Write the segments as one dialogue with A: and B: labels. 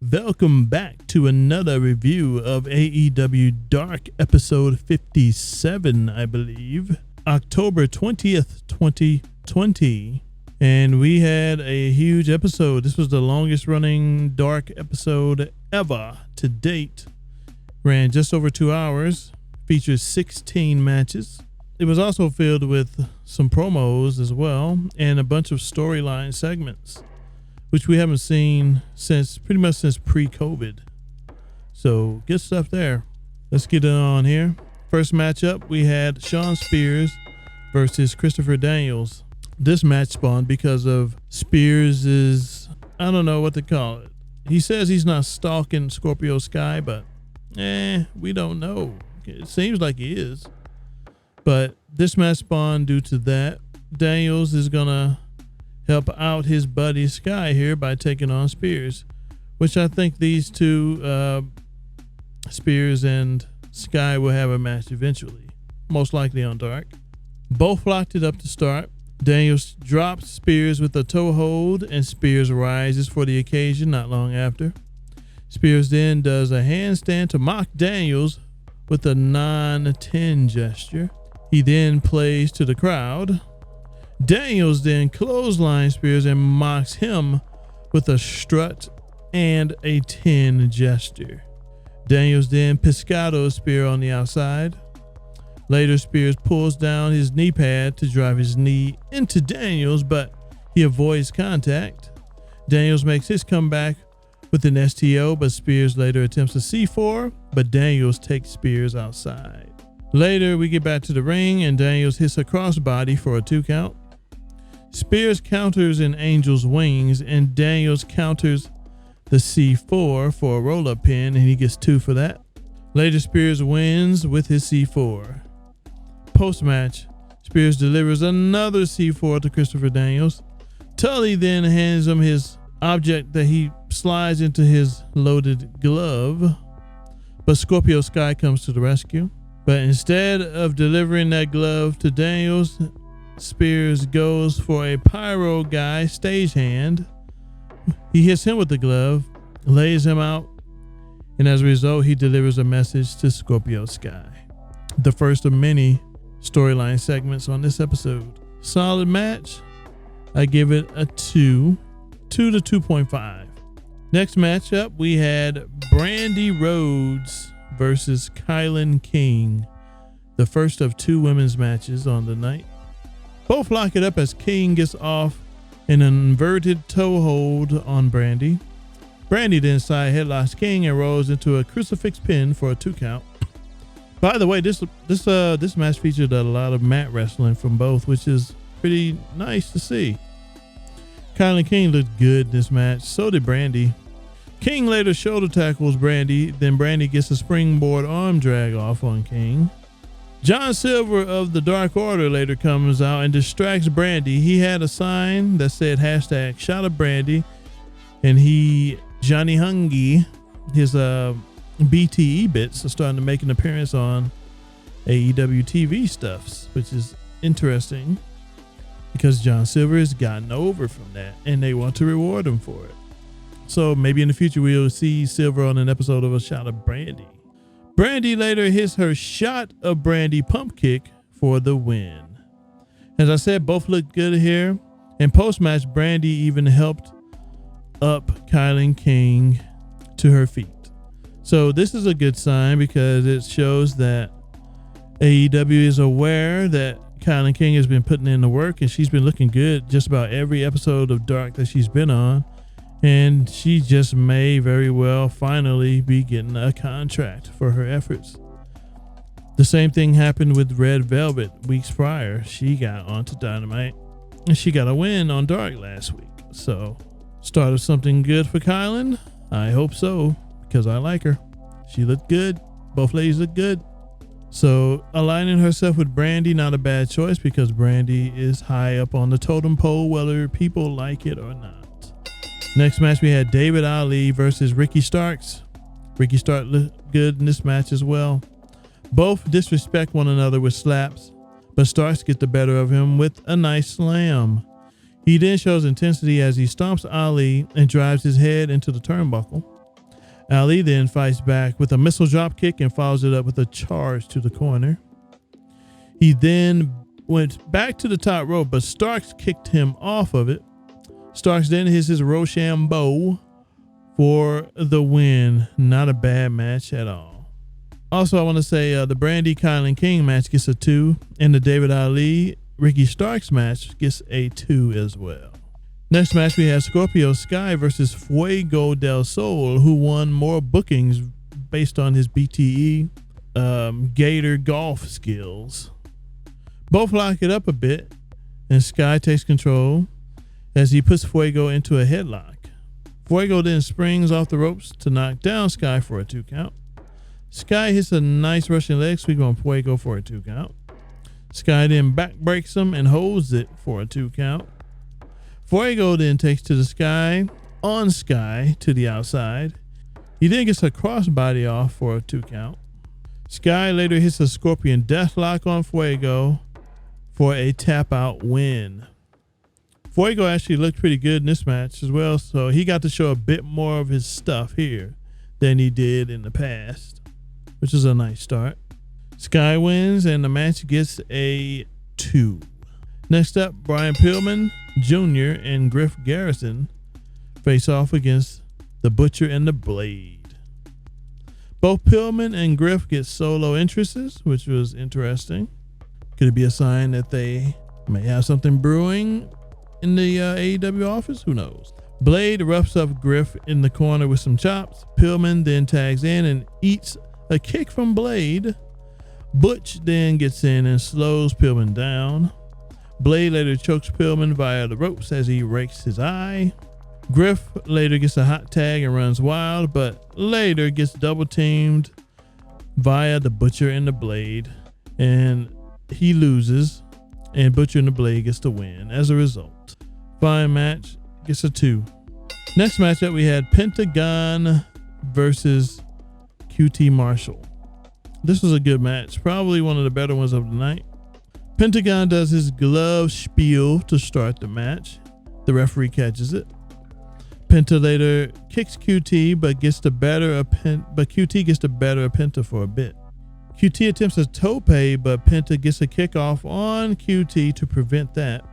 A: Welcome back to another review of AEW Dark episode 57, I believe. October 20th, 2020. And we had a huge episode. This was the longest running Dark episode ever to date. Ran just over 2 hours. Features 16 matches. It was also filled with some promos as well and a bunch of storyline segments, which we haven't seen pretty much since pre-COVID. So good stuff there. Let's get it on here. First matchup, we had Shawn Spears versus Christopher Daniels. This match spawned because of Spears's, I don't know what to call it. He says he's not stalking Scorpio Sky, but we don't know. It seems like he is. But this match spawned due to that. Daniels is gonna help out his buddy Sky here by taking on Spears, which I think these two, Spears and Sky, will have a match eventually, most likely on Dark. Both locked it up to start. Daniels drops Spears with a toe hold, and Spears rises for the occasion not long after. Spears then does a handstand to mock Daniels with a non-10 gesture. He then plays to the crowd. Daniels then clotheslines Spears and mocks him with a strut and a 10 gesture. Daniels then pescado Spear on the outside. Later, Spears pulls down his knee pad to drive his knee into Daniels, but he avoids contact. Daniels makes his comeback with an STO, but Spears later attempts a C4, but Daniels takes Spears outside. Later, we get back to the ring, and Daniels hits a crossbody for a 2 count. Spears counters in Angel's Wings, and Daniels counters the C4 for a roll-up pin, and he gets 2 for that. Later, Spears wins with his C4. Post-match, Spears delivers another C4 to Christopher Daniels. Tully then hands him his object that he slides into his loaded glove, but Scorpio Sky comes to the rescue. But instead of delivering that glove to Daniels, Spears goes for a pyro guy stagehand. He hits him with the glove, lays him out, and as a result, he delivers a message to Scorpio Sky. The first of many storyline segments on this episode. Solid match. I give it a 2 to 2.5. Next matchup, we had Brandy Rhodes versus Kylan King, the first of 2 women's matches on the night. Both lock it up as King gets off an inverted toe hold on Brandy. Brandy then side headlocks King and rolls into a crucifix pin for a 2 count. By the way, this match featured a lot of mat wrestling from both, which is pretty nice to see. Kylan King looked good in this match, so did Brandy. King later shoulder tackles Brandy, then Brandy gets a springboard arm drag off on King. John Silver of the Dark Order later comes out and distracts Brandy. He had a sign that said hashtag shot of Brandy, and Johnny Hungy, his BTE bits, are starting to make an appearance on AEW TV stuffs, which is interesting because John Silver has gotten over from that and they want to reward him for it. So maybe in the future we'll see Silver on an episode of A Shot of Brandy. Brandy later hits her Shot of Brandy pump kick for the win. As I said, both look good here. And post-match, Brandy even helped up Kylan King to her feet. So this is a good sign because it shows that AEW is aware that Kylan King has been putting in the work, and she's been looking good just about every episode of Dark that she's been on. And she just may very well finally be getting a contract for her efforts. The same thing happened with Red Velvet weeks prior. She got onto Dynamite and she got a win on Dark last week. So, start of something good for Kylan? I hope so, because I like her. She looked good. Both ladies look good. So, aligning herself with Brandy, not a bad choice because Brandy is high up on the totem pole, whether people like it or not. Next match, we had David Ali versus Ricky Starks. Ricky Starks looked good in this match as well. Both disrespect one another with slaps, but Starks gets the better of him with a nice slam. He then shows intensity as he stomps Ali and drives his head into the turnbuckle. Ali then fights back with a missile drop kick and follows it up with a charge to the corner. He then went back to the top rope, but Starks kicked him off of it. Starks then hits his Rochambeau for the win. Not a bad match at all. Also, I want to say the Brandy Kylan King match gets a 2, and the David Ali Ricky Starks match gets a 2 as well. Next match, we have Scorpio Sky versus Fuego del Sol, who won more bookings based on his BTE Gator golf skills. Both lock it up a bit, and Sky takes control as he puts Fuego into a headlock. Fuego then springs off the ropes to knock down Sky for a 2 count. Sky hits a nice Russian leg sweep on Fuego for a 2 count. Sky then back breaks him and holds it for a 2 count. Fuego then takes to the Sky to the outside. He then gets a crossbody off for a 2 count. Sky later hits a Scorpion Deathlock on Fuego for a tap out win. Fuego actually looked pretty good in this match as well, so he got to show a bit more of his stuff here than he did in the past, which is a nice start. Sky wins and the match gets a 2. Next up, Brian Pillman Jr. and Griff Garrison face off against the Butcher and the Blade. Both Pillman and Griff get solo entrances, which was interesting. Could it be a sign that they may have something brewing in the AEW office? Who knows? Blade roughs up Griff in the corner with some chops. Pillman then tags in and eats a kick from Blade. Butch then gets in and slows Pillman down. Blade later chokes Pillman via the ropes as he rakes his eye. Griff later gets a hot tag and runs wild, but later gets double teamed via the Butcher and the Blade, and he loses, and Butcher and the Blade gets the win as a result. Fine match, gets a 2. Next matchup, we had Pentagon versus QT Marshall. This was a good match, probably one of the better ones of the night. Pentagon does his glove spiel to start the match. The referee catches it. Penta later kicks QT, but QT gets the better of Penta for a bit. QT attempts a tope, but Penta gets a kickoff on QT to prevent that.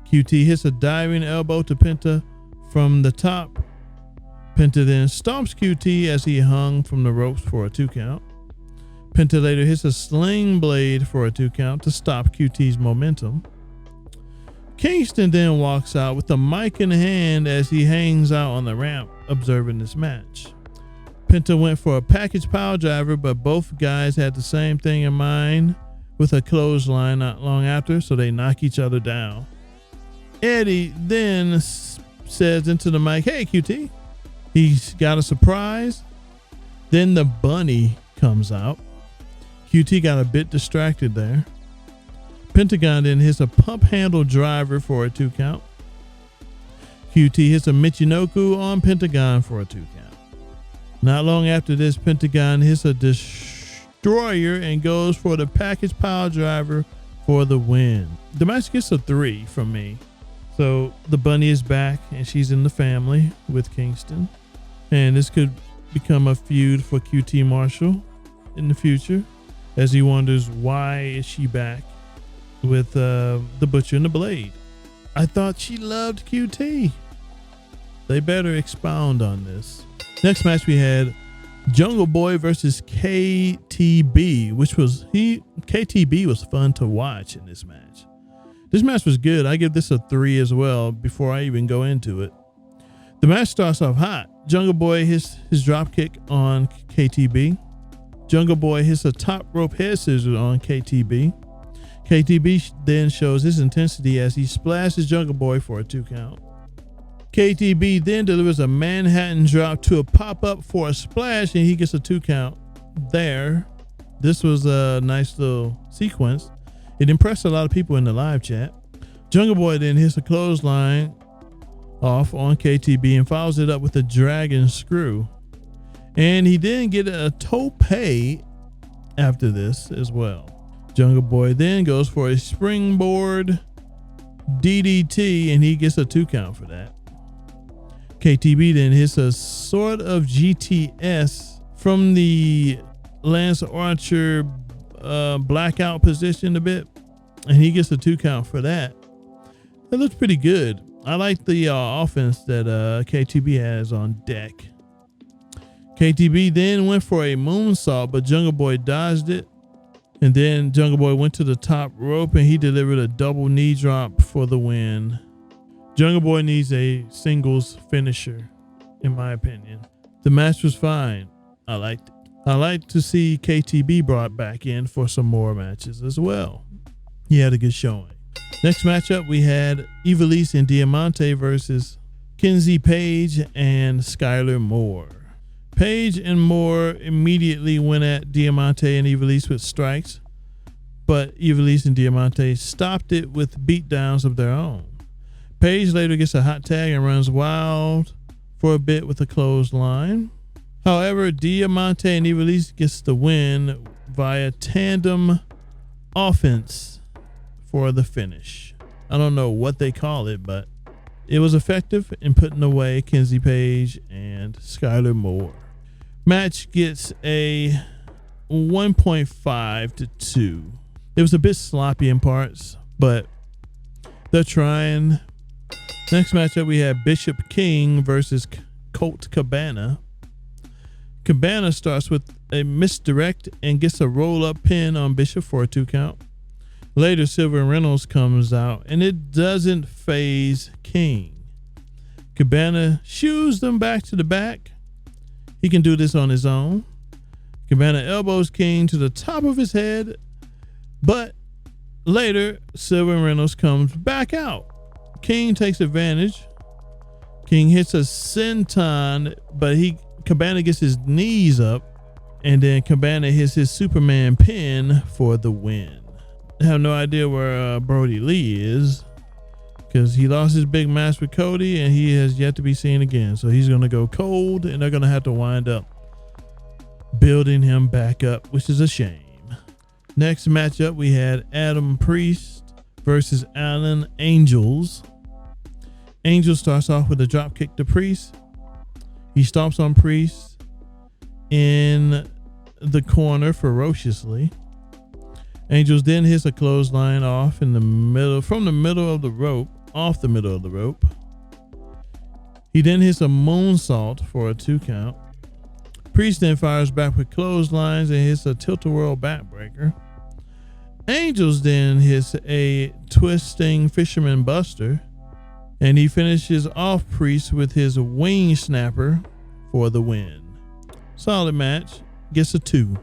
A: QT hits a diving elbow to Penta from the top. Penta then stomps QT as he hung from the ropes for a 2 count. Penta later hits a sling blade for a 2 count to stop QT's momentum. Kingston then walks out with the mic in hand as he hangs out on the ramp observing this match. Penta went for a package pile driver, but both guys had the same thing in mind with a clothesline not long after, so they knock each other down. Eddie then says into the mic, "Hey QT." He's got a surprise. Then the bunny comes out. QT got a bit distracted there. Pentagon then hits a pump handle driver for a 2 count. QT hits a Michinoku on Pentagon for a 2 count. Not long after this, Pentagon hits a destroyer and goes for the package pile driver for the win. The match gets a 3 from me. So the bunny is back and she's in the family with Kingston. And this could become a feud for QT Marshall in the future, as he wonders why is she back with the Butcher and the Blade. I thought she loved QT. They better expound on this. Next match, we had Jungle Boy versus KTB, KTB was fun to watch in this match. This match was good. I give this a 3 as well before I even go into it. The match starts off hot. Jungle Boy hits his drop kick on KTB. Jungle Boy hits a top rope head scissors on KTB. KTB then shows his intensity as he splashes Jungle Boy for a 2 count. KTB then delivers a Manhattan drop to a pop-up for a splash, and he gets a 2 count there. This was a nice little sequence. It impressed a lot of people in the live chat. Jungle Boy then hits a clothesline off on KTB and follows it up with a dragon screw. And he didn't get a tope after this as well. Jungle Boy then goes for a springboard DDT and he gets a 2 count for that. KTB then hits a sort of GTS from the Lance Archer blackout position a bit, and he gets a 2 count for that. That looks pretty good. I like the offense that KTB has on deck. KTB then went for a moonsault, but Jungle Boy dodged it. And then Jungle Boy went to the top rope and he delivered a double knee drop for the win. Jungle Boy needs a singles finisher, in my opinion. The match was fine. I liked it. I like to see KTB brought back in for some more matches as well. He had a good showing. Next matchup, we had Ivelisse and Diamante versus Kenzie Page and Skylar Moore. Page and Moore immediately went at Diamante and Ivelisse with strikes, but Ivelisse and Diamante stopped it with beatdowns of their own. Page later gets a hot tag and runs wild for a bit with a clothesline. However, Diamante and Ivelisse gets the win via tandem offense for the finish. I don't know what they call it, but it was effective in putting away Kenzie Page and Skylar Moore. Match gets a 1.5 to 2. It was a bit sloppy in parts, but they're trying. Next matchup, we have Bishop King versus Colt Cabana. Cabana starts with a misdirect and gets a roll-up pin on Bishop for a 2 count. Later, Silver Reynolds comes out, and it doesn't phase King. Cabana shoos them back to the back. He can do this on his own. Cabana elbows King to the top of his head, but later, Silver Reynolds comes back out. King takes advantage. King hits a senton, but Cabana gets his knees up, and then Cabana hits his Superman pin for the win. I have no idea where Brody Lee is, because he lost his big match with Cody and he has yet to be seen again. So he's going to go cold and they're going to have to wind up building him back up, which is a shame. Next matchup, we had Adam Priest versus Alan Angels. Angels starts off with a drop kick to Priest. He stomps on Priest in the corner ferociously. Angels then hits a clothesline off in the middle, from the middle of the rope, off the middle of the rope. He then hits a moonsault for a 2 count. Priest then fires back with clotheslines and hits a tilt-a-whirl backbreaker. Angels then hits a twisting fisherman buster, and he finishes off Priest with his wing snapper for the win. Solid match, gets a 2.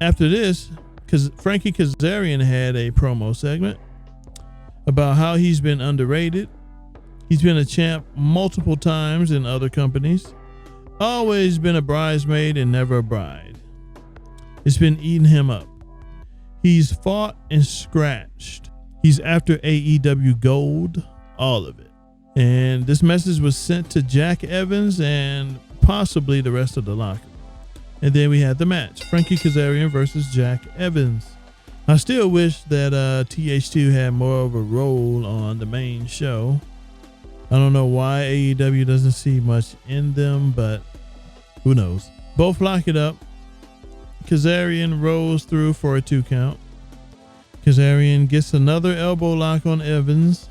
A: After this, because Frankie Kazarian had a promo segment about how he's been underrated. He's been a champ multiple times in other companies. Always been a bridesmaid and never a bride. It's been eating him up. He's fought and scratched. He's after AEW gold, all of it. And this message was sent to Jack Evans and possibly the rest of the locker room. And then we had the match, Frankie Kazarian versus Jack Evans. I still wish that TH2 had more of a role on the main show. I don't know why AEW doesn't see much in them, but who knows. Both lock it up. Kazarian rolls through for a 2 count. Kazarian gets another elbow lock on Evans,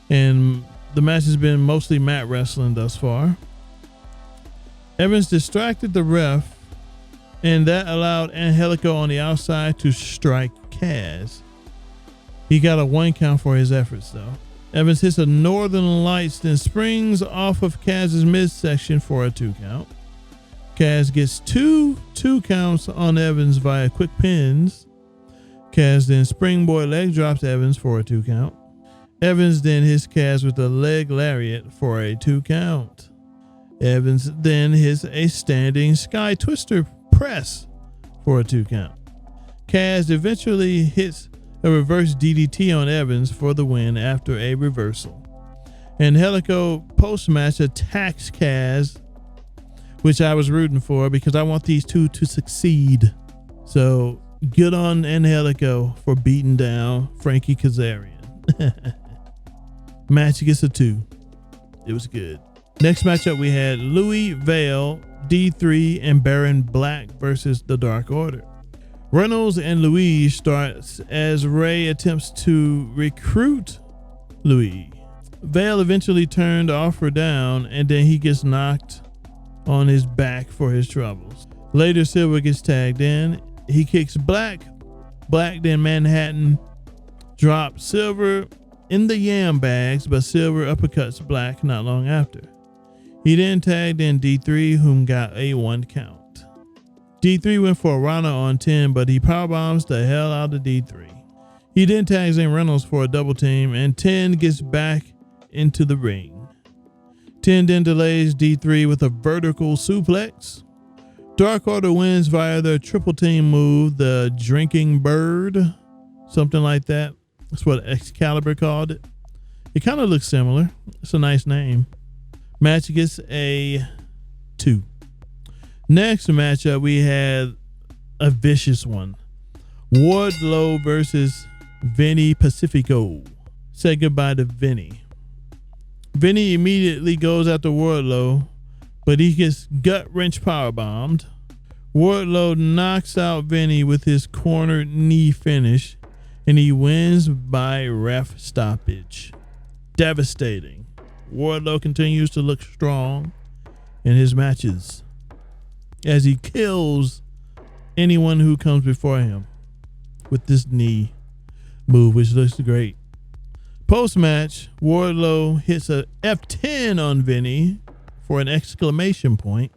A: and the match has been mostly mat wrestling thus far. Evans distracted the ref, and that allowed Angelico on the outside to strike Kaz. He got a 1 count for his efforts though. Evans hits a Northern Lights, then springs off of Kaz's midsection for a 2 count. Kaz gets two 2 counts on Evans via quick pins. Kaz then springboard leg drops Evans for a 2 count. Evans then hits Kaz with a leg lariat for a 2 count. Evans then hits a standing sky twister press for a 2 count. Kaz eventually hits a reverse DDT on Evans for the win after a reversal. Angelico post-match attacks Kaz, which I was rooting for because I want these two to succeed. So good on Angelico for beating down Frankie Kazarian. Match gets a 2. It was good. Next matchup, we had Louis Vale, D3, and Baron Black versus the Dark Order. Reynolds and Louis starts as Ray attempts to recruit Louis. Vale eventually turned the offer down, and then he gets knocked on his back for his troubles. Later, Silver gets tagged in. He kicks Black. Black then Manhattan drops Silver in the yam bags, but Silver uppercuts Black not long after. He then tagged in D3, whom got a 1 count. D3 went for a Rana on 10, but he powerbombs the hell out of D3. He then tags in Reynolds for a double team, and 10 gets back into the ring. 10 then delays D3 with a vertical suplex. Dark Order wins via their triple team move, the Drinking Bird, something like that. That's what Excalibur called it. It kind of looks similar. It's a nice name. Match gets a 2. Next matchup, we had a vicious one. Wardlow versus Vinny Pacifico. Say goodbye to Vinny. Vinny immediately goes after Wardlow, but he gets gut-wrench powerbombed. Wardlow knocks out Vinny with his corner knee finish, and he wins by ref stoppage. Devastating. Wardlow continues to look strong in his matches as he kills anyone who comes before him with this knee move, which looks great. Post-match, Wardlow hits a F10 on Vinny for an exclamation point.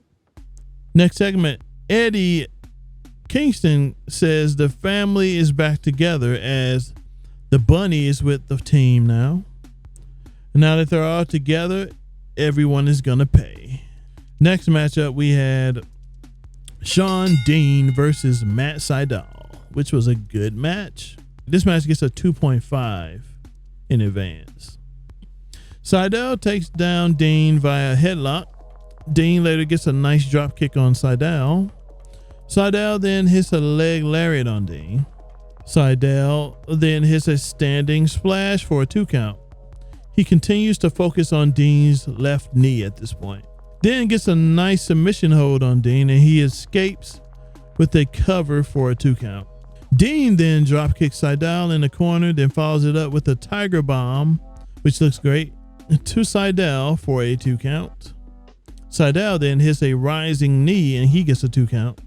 A: Next segment, Eddie Kingston says the family is back together as the bunny is with the team now. Now that they're all together, everyone is going to pay. Next matchup, we had Sean Dean versus Matt Sydal, which was a good match. This match gets a 2.5 in advance. Sydal takes down Dean via headlock. Dean later gets a nice drop kick on Sydal. Sydal then hits a leg lariat on Dean. Sydal then hits a standing splash for a 2 count. He continues to focus on Dean's left knee at this point. Then gets a nice submission hold on Dean, and he escapes with a cover for a 2 count. Dean then drop kicks Sydal in the corner, then follows it up with a tiger bomb, which looks great, to Sydal for a 2 count. Sydal then hits a rising knee, and he gets a 2 count.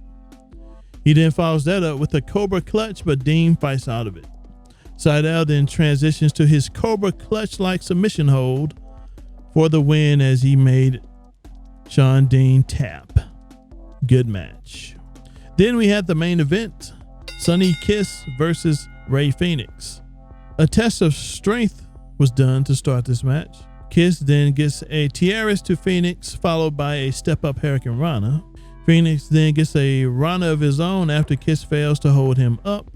A: He then follows that up with a Cobra Clutch, but Dean fights out of it. Sydal then transitions to his Cobra Clutch-like submission hold for the win as he made Sean Dean tap. Good match. Then we had the main event, Sonny Kiss versus Ray Phoenix. A test of strength was done to start this match. Kiss then gets a Tiaras to Phoenix, followed by a step-up Hurricane Rana. Phoenix then gets a Rana of his own after Kiss fails to hold him up.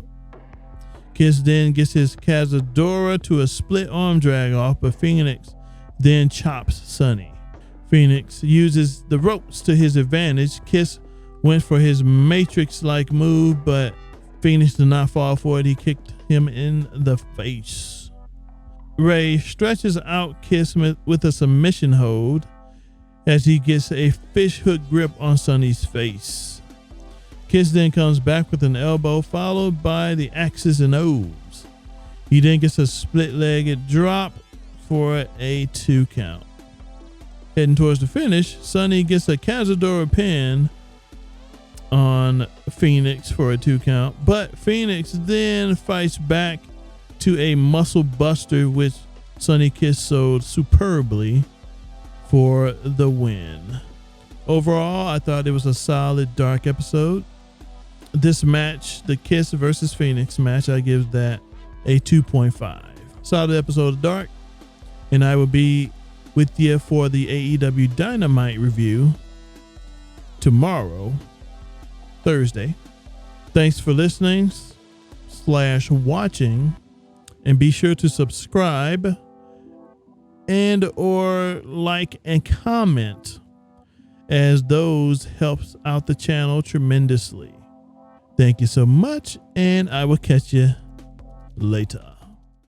A: Kiss then gets his Cazadora to a split arm drag off, but Phoenix then chops Sonny. Phoenix uses the ropes to his advantage. Kiss went for his Matrix-like move, but Phoenix did not fall for it. He kicked him in the face. Ray stretches out Kiss with a submission hold as he gets a fish hook grip on Sonny's face. Kiss then comes back with an elbow followed by the X's and O's. He then gets a split-legged drop for a 2 count. Heading towards the finish, Sonny gets a Cazadora pin on Phoenix for a 2 count, but Phoenix then fights back to a muscle buster, which Sonny Kiss sold superbly for the win. Overall, I thought it was a solid Dark episode. This match, the Kiss versus Phoenix match, I give that a 2.5. Solid episode of Dark, and I will be with you for the AEW Dynamite review tomorrow, Thursday. Thanks for listening / watching, and be sure to subscribe and or like and comment, as those helps out the channel tremendously. Thank you so much, and I will catch you later.